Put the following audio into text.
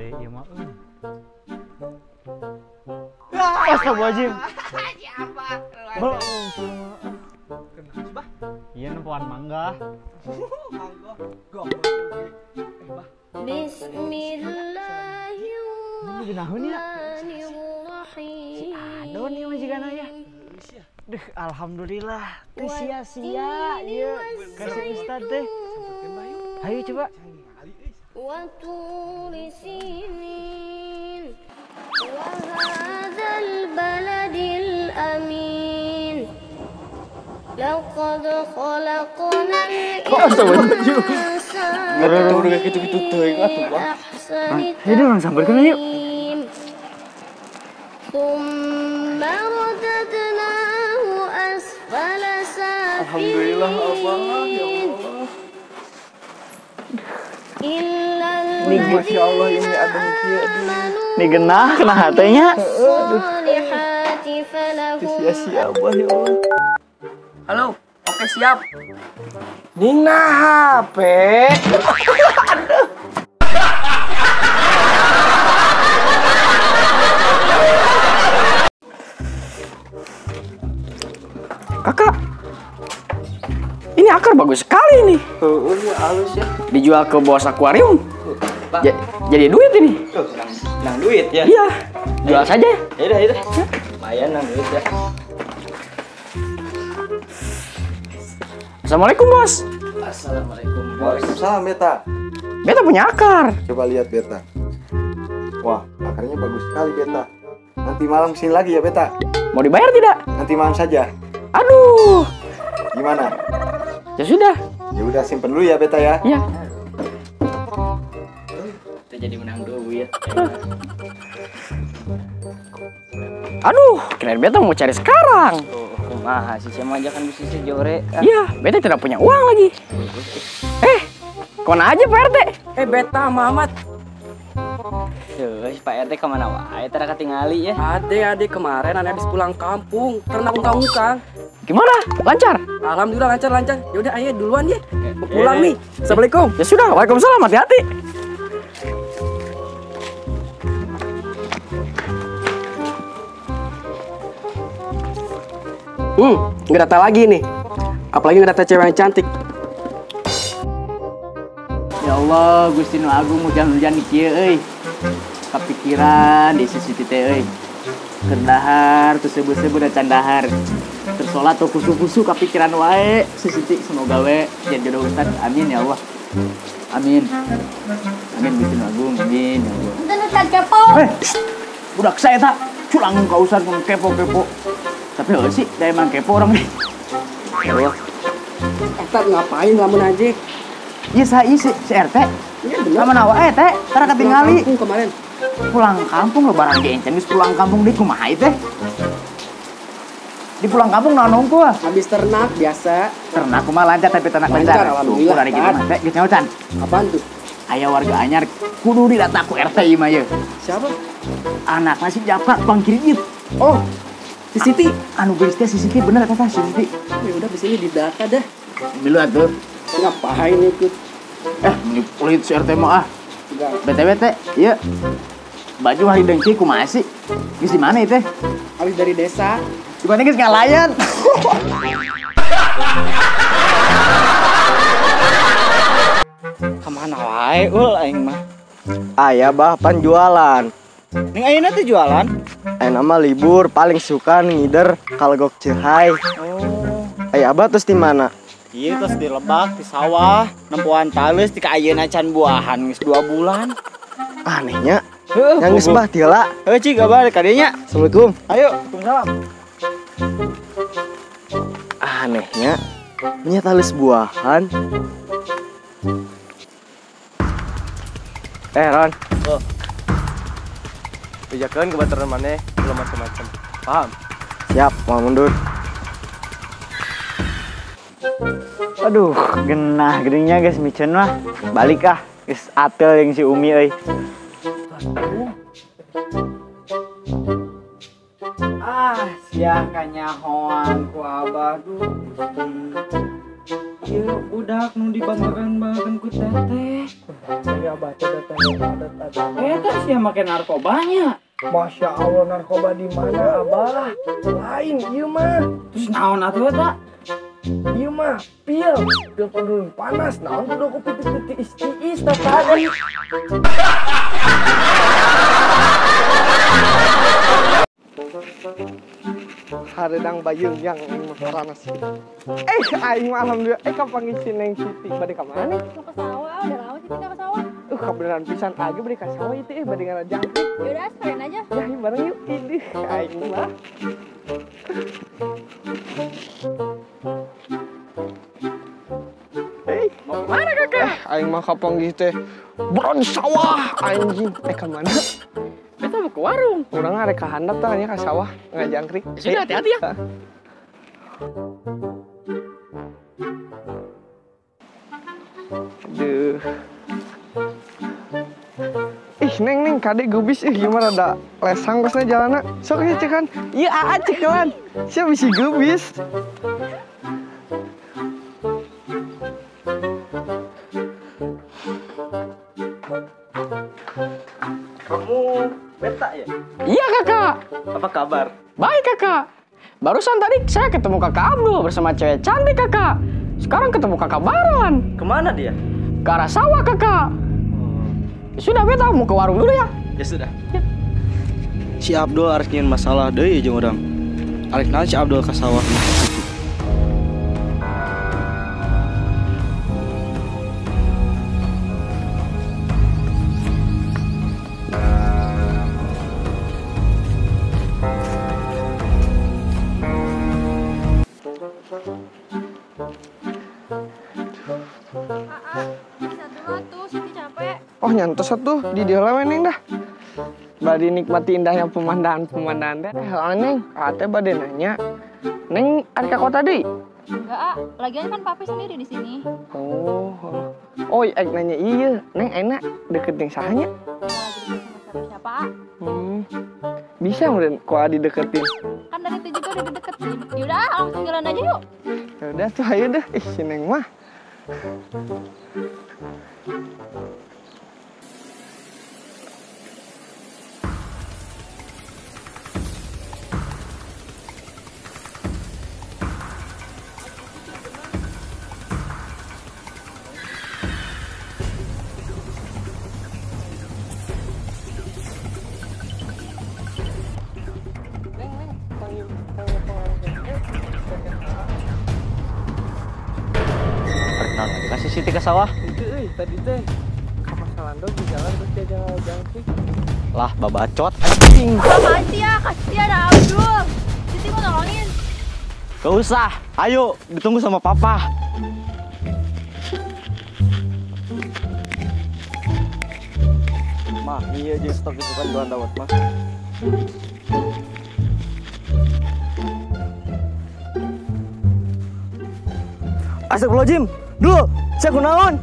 deui ieu mah. Astagfirullahaladzim. Siapa? Kenapa? Iya nempuan mangga. Mangga. Goblok. Bah. Ini genaheun ya. Si Adon ieu majigana ya. Duh, alhamdulillah. Teu sia-sia ieu kasih Ustad teh. Sampurkeun bayu. Ayo coba. وطور سنين وهذا البلد الأمين لقد خلقنا الإنسان في أحسن تقويم ثم رددناه أسفل سافلين. Alhamdulillah Allah ya Allah. Nih Masya Allah ini ada kieu. Nih genah kena hatenya. Sia-sia Allah ya Allah. Halo, oke siap. Nina HP. Kakak, ini akar bagus sekali nih. Ini halus ya. Dijual ke bos akuarium. Pak. Jadi duit ini. Nang duit ya. Iya, jual saja. Ya udah. Lumayan nang duit ya. Assalamualaikum bos. Assalamualaikum. Waalaikumsalam Beta. Beta punya akar. Coba lihat Beta. Wah, akarnya bagus sekali Beta. Nanti malam kesini lagi ya Beta. Mau dibayar tidak? Nanti malam saja. Aduh. Gimana? Ya sudah. Ya udah simpen dulu ya Beta ya. Iya. Kita jadi menang dulu ya. Aduh, kirain beta mau cari sekarang. Kumaha sih sama aja kan bisnisnya jore. Iya, beta tidak punya uang lagi. Kona aja Pak RT. Beta Mamat. Pak RT kemana wae tara katingali ya. Ade kemarin aneh habis pulang kampung karena ungkang-ungkang. Gimana? Lancar? Alhamdulillah lancar. Ya udah ayo duluan ya. Mau pulang nih. Assalamualaikum. Ya sudah, waalaikumsalam, hati-hati. Nggak data lagi nih. Apalagi nggak data cewek yang cantik. Ya Allah, Gusti Nu Agung hujan-hujan kieu euy. Kepikiran di sisi teh euy. Kendahar teu seubeul-seubeul da candahar. Tersolat tuh kusu-kusu kepikiran wae. Sisiti semoga we jadi jodoh Ustaz. Amin ya Allah. Amin. Amin Gusti Nu Agung, amin ya Allah. Udah kepo. Budak saya tak culang ka Ustaz mun kepo-kepo. Tapi heuh sih, da emang kepo orang nih. Ya Allah. Eta ngapain lamun aja? Iya si RT. Iya bener. Sama nawa teh, tara katingali. Kampung kemarin. Pulang kampung lo barang diencen geus pulang kampung di kumaha teh? Di pulang kampung naon nungku ah. Habis ternak biasa. Ternak kumaha lancar tapi ternak Lancar, alhamdulillah. Dari kitu mah teh geus nyaocan. Apaan tuh? Aya warga anyar kudu didata ku RT ieu mah ye. Siapa? Anakna si Jaka Bang Kirijit. Oh, si Siti. Anu geus teh si Siti bener eta si Siti. Ya udah di sini didata dah. Dulu atuh. Ngapain ikut? Ini kulit si RT mah ah. Enggak. BTW teh, ieu baju hari dengki kumaha sih? Geus di mana teh? Habis dari desa. Juga geus ngalayan. Kemana wae aing mah. Ayah bah pan jualan. Ning ayeuna teh jualan. Nama libur paling suka ngider kalgok cehai. Ayah abah terus di mana? Ieu tos di Lebak, di sawah, nempuan tales ti ka ayeuna can buahan geus 2 bulan. Anehnya. Yang geus bah tiala. Heuh cik kabar ka dieu nya. Assalamualaikum. Ayo, Waalaikumsalam. Anehnya. Punya tales buahan. Ron. Oh. Pijakeun kebaturan maneh belum macam-macam. Paham? Siap, mau mundur. Aduh, genah gedengnya guys micen mah. Balik ah, geus atel yang si Umi euy. Sia kanyahoan ku abah duh. Iya, budak nu dibanggakan ku teteh. Saya abah teh datang adat-adat. Eta sih yang make narkobanya. Masya Allah, narkoba di mana abah? Lain, iya mah. Terus naon atuh eta? Iya mah, pil penurun panas. Naon udah aku piti-piti istiis tadi. Haredang bayung yang makarana sih. Aing mah alhamdulillah. Kapan ngisi neng Siti bade ka mana nih? Mau ke sawah, udah lama Siti nggak ke sawah. Kebenaran pisan aja bade ka sawah itu bade ngarajangkit. Yaudah, sekalian aja. Ya, bareng yuk. Ini aing mah. Mau kemana kakak? Aing mah kapang gitu teh. Beron sawah anjing. Ka mana? Beta mau ke warung. Urang arek ka handap tah nya ka sawah ngajangkrik. Ya sudah, hati-hati ya. Aduh. Neng kadek gubis gimana ada lesang pasnya jalanna. Sok ya cekan. Iya aa cekelan. Siapa bisi gubis? Kamu beta ya? Iya kakak. Apa kabar? Baik kakak. Barusan tadi saya ketemu kakak Abdul bersama cewek cantik kakak. Sekarang ketemu kakak Baron. Kemana dia? Ke arah sawah kakak. Ya sudah beta mau ke warung dulu ya. Ya sudah. Si Abdul harus nyian masalah deui jeung urang. Arek naon si Abdul ka sawah. Oh nyantos atuh di dieu neng dah. Bade nikmati indahnya pemandangan teh. Neng, ate bade nanya. Neng ari ka kota deui? Enggak, lagian kan papi sendiri di sini. Oh, ek nanya iya. Neng enak deket jeung sahanya? Lagi sama siapa? Bisa meureun ku dideketin. Kan dari itu juga udah dideketin. Yaudah, langsung jalan aja yuk. Ya udah tuh ayo deh. Si Neng mah. Naon lagi kasih Siti ke sawah? Itu tadi teh ka Masalando di jalan terus dia jalan jangkrik. Lah babacot anjing. Apaan sih ya? Kasih ada Abdul. Siti mau nolongin. Gak usah. Ayo ditunggu sama papa. Mah, iya jeung stok itu kan doan dawet mah. Astagfirullahaladzim. Duh, saya kunaon?